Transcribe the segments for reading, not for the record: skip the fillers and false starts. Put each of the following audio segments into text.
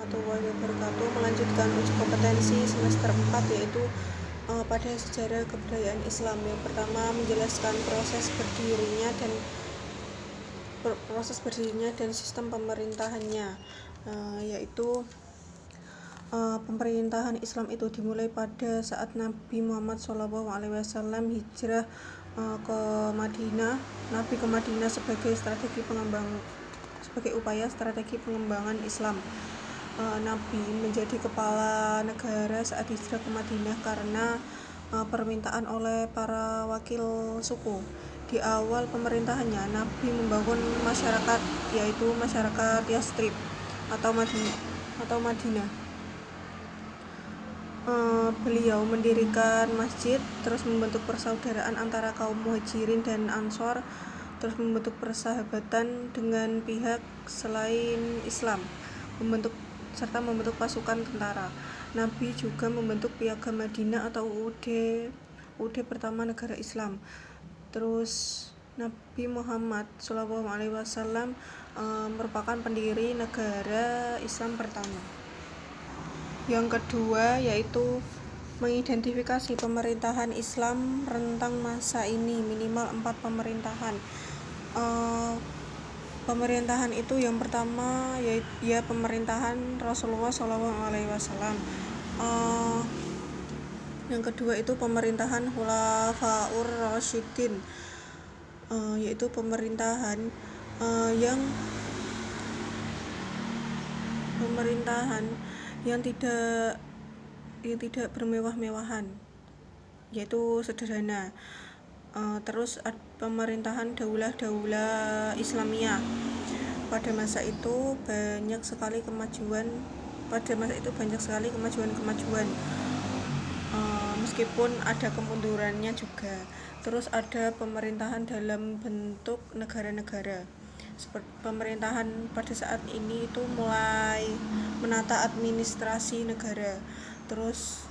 warahmatullahi wabarakatuh. Melanjutkan uji kompetensi semester 4 yaitu pada sejarah kebudayaan Islam. Yang pertama menjelaskan proses berdirinya dan sistem pemerintahannya, yaitu pemerintahan Islam itu dimulai pada saat Nabi Muhammad SAW hijrah ke Madinah. Nabi ke Madinah sebagai upaya strategi pengembangan Islam. Nabi menjadi kepala negara saat hijrah ke Madinah karena permintaan oleh para wakil suku. Di awal pemerintahannya, Nabi membangun masyarakat, yaitu masyarakat Yastrib atau Madinah. Beliau mendirikan masjid, terus membentuk persaudaraan antara kaum muhajirin dan ansor, terus membentuk persahabatan dengan pihak selain Islam, serta membentuk pasukan tentara. Nabi juga membentuk Piagam Madinah atau UUD pertama negara Islam. Terus Nabi Muhammad SAW merupakan pendiri negara Islam pertama. Yang kedua yaitu mengidentifikasi pemerintahan Islam rentang masa ini, minimal 4 pemerintahan. Pemerintahan itu yang pertama yaitu pemerintahan Rasulullah SAW. Yang kedua itu pemerintahan Khulafaur Rasyidin, yaitu pemerintahan yang tidak bermewah-mewahan, yaitu sederhana. Terus pemerintahan Daulah Islamiyah. Pada masa itu banyak sekali kemajuan, meskipun ada kemundurannya juga. Terus ada pemerintahan dalam bentuk negara-negara. Pemerintahan pada saat ini itu mulai menata administrasi negara, terus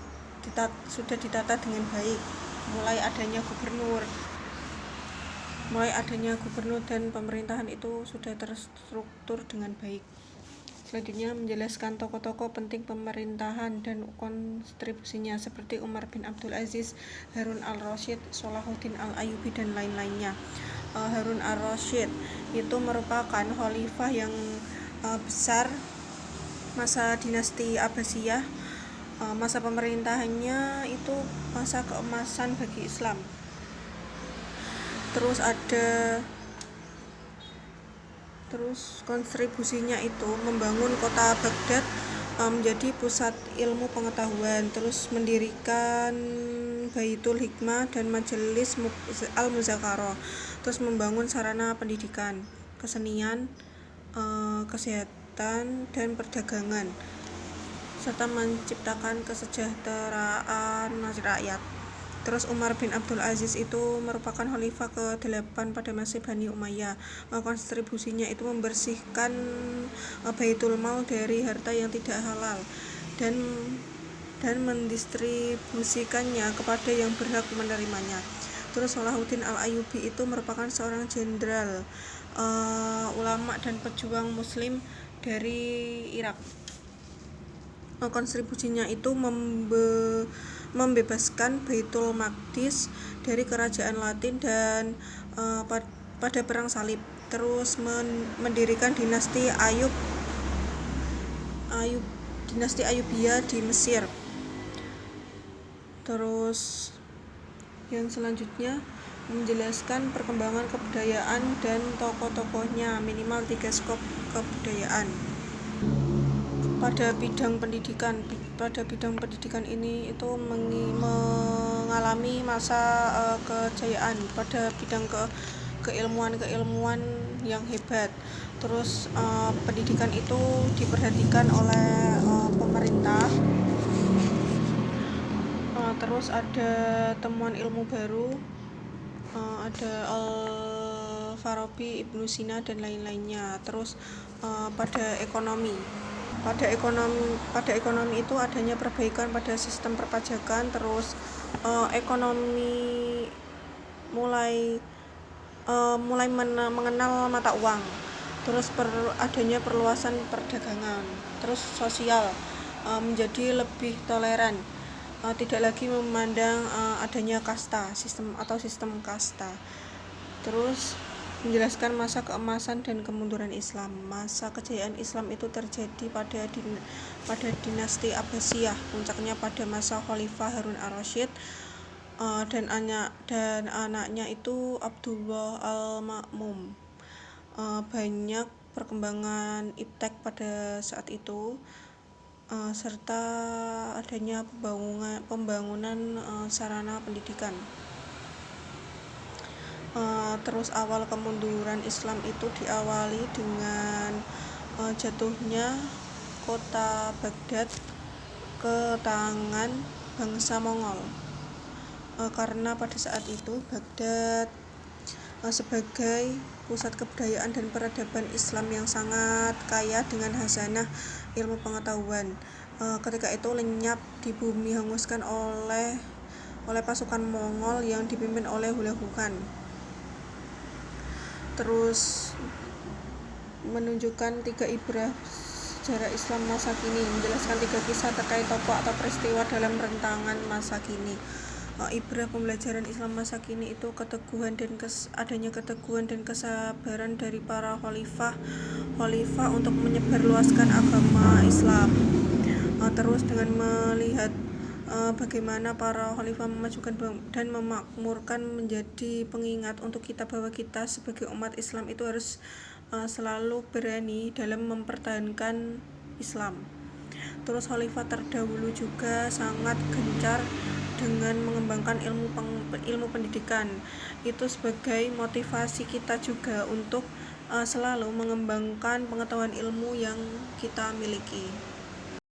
sudah ditata dengan baik, mulai adanya gubernur dan pemerintahan itu sudah terstruktur dengan baik. Selanjutnya menjelaskan tokoh-tokoh penting pemerintahan dan kontribusinya seperti Umar bin Abdul Aziz, Harun al-Rasyid, Salahuddin al-Ayyubi dan lain-lainnya. Harun al-Rasyid itu merupakan khalifah yang besar masa dinasti Abbasiyah. Masa pemerintahannya itu masa keemasan bagi Islam. Terus kontribusinya itu membangun kota Baghdad menjadi pusat ilmu pengetahuan, terus mendirikan Baitul Hikmah dan Majelis Al-Muzakarah, terus membangun sarana pendidikan, kesenian, kesehatan dan perdagangan, serta menciptakan kesejahteraan rakyat. Terus Umar bin Abdul Aziz itu merupakan khalifah ke-8 pada masa Bani Umayyah. Kontribusinya itu membersihkan Baitul Mal dari harta yang tidak halal dan mendistribusikannya kepada yang berhak menerimanya. Terus Salahuddin al-Ayyubi itu merupakan seorang jenderal, ulama dan pejuang muslim dari Irak. Kontribusinya itu membebaskan Baitul Maqdis dari kerajaan Latin dan pada perang salib. Terus mendirikan dinasti Ayyubiyah di Mesir. Terus yang selanjutnya menjelaskan perkembangan kebudayaan dan tokoh-tokohnya, minimal 3 skop kebudayaan. Pada bidang pendidikan ini itu mengalami masa kejayaan pada bidang keilmuan yang hebat. Terus pendidikan itu diperhatikan oleh pemerintah. Terus ada temuan ilmu baru, ada Al-Farabi, Ibnu Sina dan lain-lainnya. Terus pada ekonomi itu adanya perbaikan pada sistem perpajakan. Terus ekonomi mulai mengenal mata uang. Terus adanya perluasan perdagangan. Terus sosial, menjadi lebih toleran, tidak lagi memandang adanya kasta, sistem kasta. Terus menjelaskan masa keemasan dan kemunduran Islam. Masa kejayaan Islam itu terjadi pada dinasti Abbasiyah, puncaknya pada masa Khalifah Harun ar-Rasyid, dan anaknya itu Abdullah al-Ma'mum. Banyak perkembangan iptek pada saat itu, serta adanya pembangunan sarana pendidikan. Terus awal kemunduran Islam itu diawali dengan jatuhnya kota Baghdad ke tangan bangsa Mongol, karena pada saat itu Baghdad sebagai pusat kebudayaan dan peradaban Islam yang sangat kaya dengan khazanah ilmu pengetahuan, ketika itu lenyap di bumi, hanguskan oleh pasukan Mongol yang dipimpin oleh Hulagu Khan. Terus menunjukkan 3 ibrah sejarah Islam masa kini, menjelaskan 3 kisah terkait tokoh atau peristiwa dalam rentangan masa kini. Ibrah pembelajaran Islam masa kini itu adanya keteguhan dan kesabaran dari para khalifah untuk menyebarluaskan agama Islam. Terus dengan melihat bagaimana para khalifah memajukan dan memakmurkan, menjadi pengingat untuk kita bahwa kita sebagai umat Islam itu harus selalu berani dalam mempertahankan Islam. Terus khalifah terdahulu juga sangat gencar dengan mengembangkan ilmu pendidikan, itu sebagai motivasi kita juga untuk selalu mengembangkan pengetahuan ilmu yang kita miliki.